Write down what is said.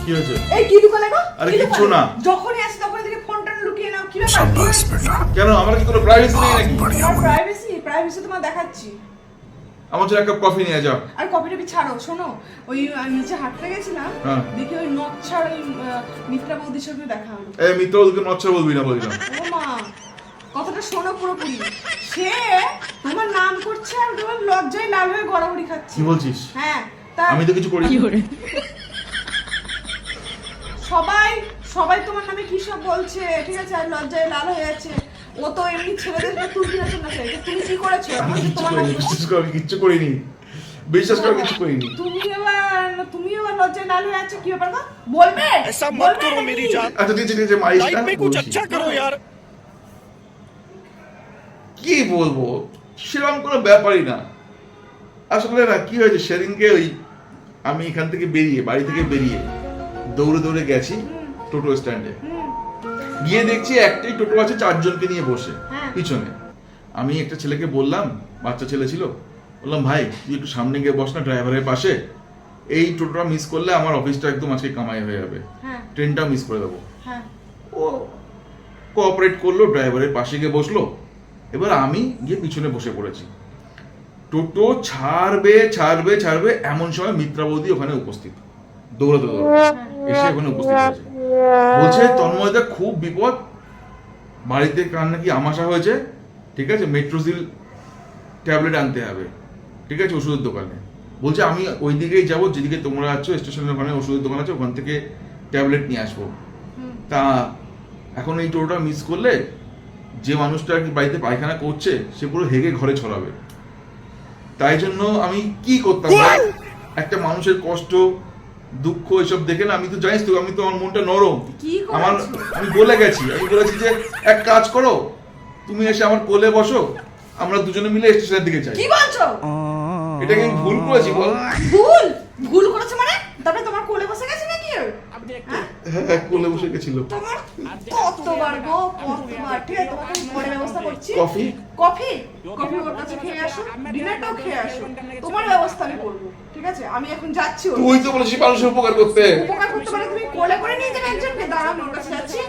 কি হয়েছে? এই কি দোকানে গো? আরে কিচ্ছু না। যখনই আসি তখন দেখি ফোনটা লুকিয়ে নাও, কি ব্যাপার? কেন আমার কি কোনো প্রাইভেসি নেই নাকি? প্রাইভেসি তোমার দেখাচ্ছি। আমার জন্য এক কাপ কফি নিয়ে যাও। আর কফিটা ছাড়ো, শোনো, ওই নিচে হাঁটতে গেছিলাম, দেখি ওই নচ্ছার ওই মিত্রা বৌদির সাথে দেখা হলো। এই মিত্র ওদিকে নচ্ছা বলবি না বললাম। ও মা, কথাটা শোনো পুরোপুরি। সে তোমার নাম করছে আর তোমার লজ্জায় লাল হয়ে গড়াগড়ি খাচ্ছে। কি বলছিস? হ্যাঁ, আমি তো কিছু করিনি। সবাই তোমার নামে কি সব বলছে, ঠিক আছে, আর লজ্জায় লাল হয়ে যাচ্ছে। ও তো এমনি ছেলেদের তুলবি না তোমরা, তুমি কি করেছো? আমি কিচ্ছু করিনি, বিশ্বাস করো কিছু করিনি। তুমি এবার লজ্জায় লাল হয়ে যাচ্ছে, কি ব্যাপার গো? বলবে? ऐसा मत करो मेरी जान। আচ্ছা ঠিক আছে মাইস लाइफ में कुछ अच्छा करो यार। কি বলবো, সেরকম কোনো ব্যাপারই না। আসলে না কি হয়েছে, সেদিনকে ওই আমি এখান থেকে বেরিয়ে, বাড়ি থেকে বেরিয়ে দৌড়ে দৌড়ে গেছি টোটো স্ট্যান্ডে। গিয়ে দেখছি একটাই টোটো আছে, 4 জনকে নিয়ে বসে পিছনে। আমি একটা ছেলেকে বললাম, বাচ্চা ছেলে ছিল, বললাম ভাই তুই একটু সামনে গিয়ে বস না ড্রাইভারের পাশে, এই টোটোটা মিস করলে আমার অফিসটা একদম আজকে কামাই হয়ে যাবে, ট্রেনটা মিস করে দেবো। ও কোঅপারেট করলো, ড্রাইভারের পাশে গিয়ে বসলো। এবার আমি গিয়ে পিছনে বসে পড়েছি। টোটো ছাড়বে ছাড়বে ছাড়বে এমন সময় মিত্রা বৌদি ওখানে উপস্থিত, দৌড়াতে দৌড়াতে এসে ওখানে উপস্থিত হয়েছে। বলছে তন্ময়দা খুব বিপদ, বাড়িতে কার নাকি আমাশা হয়েছে, ঠিক আছে, মেট্রোজিল ট্যাবলেট আনতে হবে, ঠিক আছে, ওষুধের দোকানে। বলছে আমি ওই দিকেই যাবো যেদিকে তোমরা আছো, স্টেশনের ওখানে ওষুধের দোকান আছে, ওখান থেকে ট্যাবলেট নিয়ে আসবো। তা এখন এই টোটোটা মিস করলে যে মানুষটা আর কি বাড়িতে পায়খানা করছে সে পুরো হেগে ঘরে ছড়াবে। তাই জন্য আমি কি করতাম, একটা মানুষের কষ্ট দুঃখ এসব দেখে না, আমি তো জানিস তো, আমি তো আমার মনটা নরম। আমি বলে গেছি, আমি বলেছি যে এক কাজ করো, তুমি এসে আমার কোলে বসো, আমরা দুজনে মিলে স্টেশনের দিকে যাই। কি বলছো? এটা কি আমি ভুল করেছি বল? ভুল করেছো মানে? তবে তোমার কোলে বসে গেছে নাকি? হ্যাঁ কোলে বসে গেছিল। তোমার কতবার গো, কতবার, ঠিক আছে, তোমাকে পরে ব্যবস্থা করছি। কফি ওর কাছে খেয়ে আসো, ডিনারটাও খেয়ে আসো, তোমার ব্যবস্থা আমি করবো, ঠিক আছে? আমি এখন যাচ্ছি। তুই তো বলেছিস মানুষের উপকার করতে পারে তুমি কোলে করে নিয়ে যাবে একজনকে, দাঁড়াও ওর কাছে যাচ্ছি।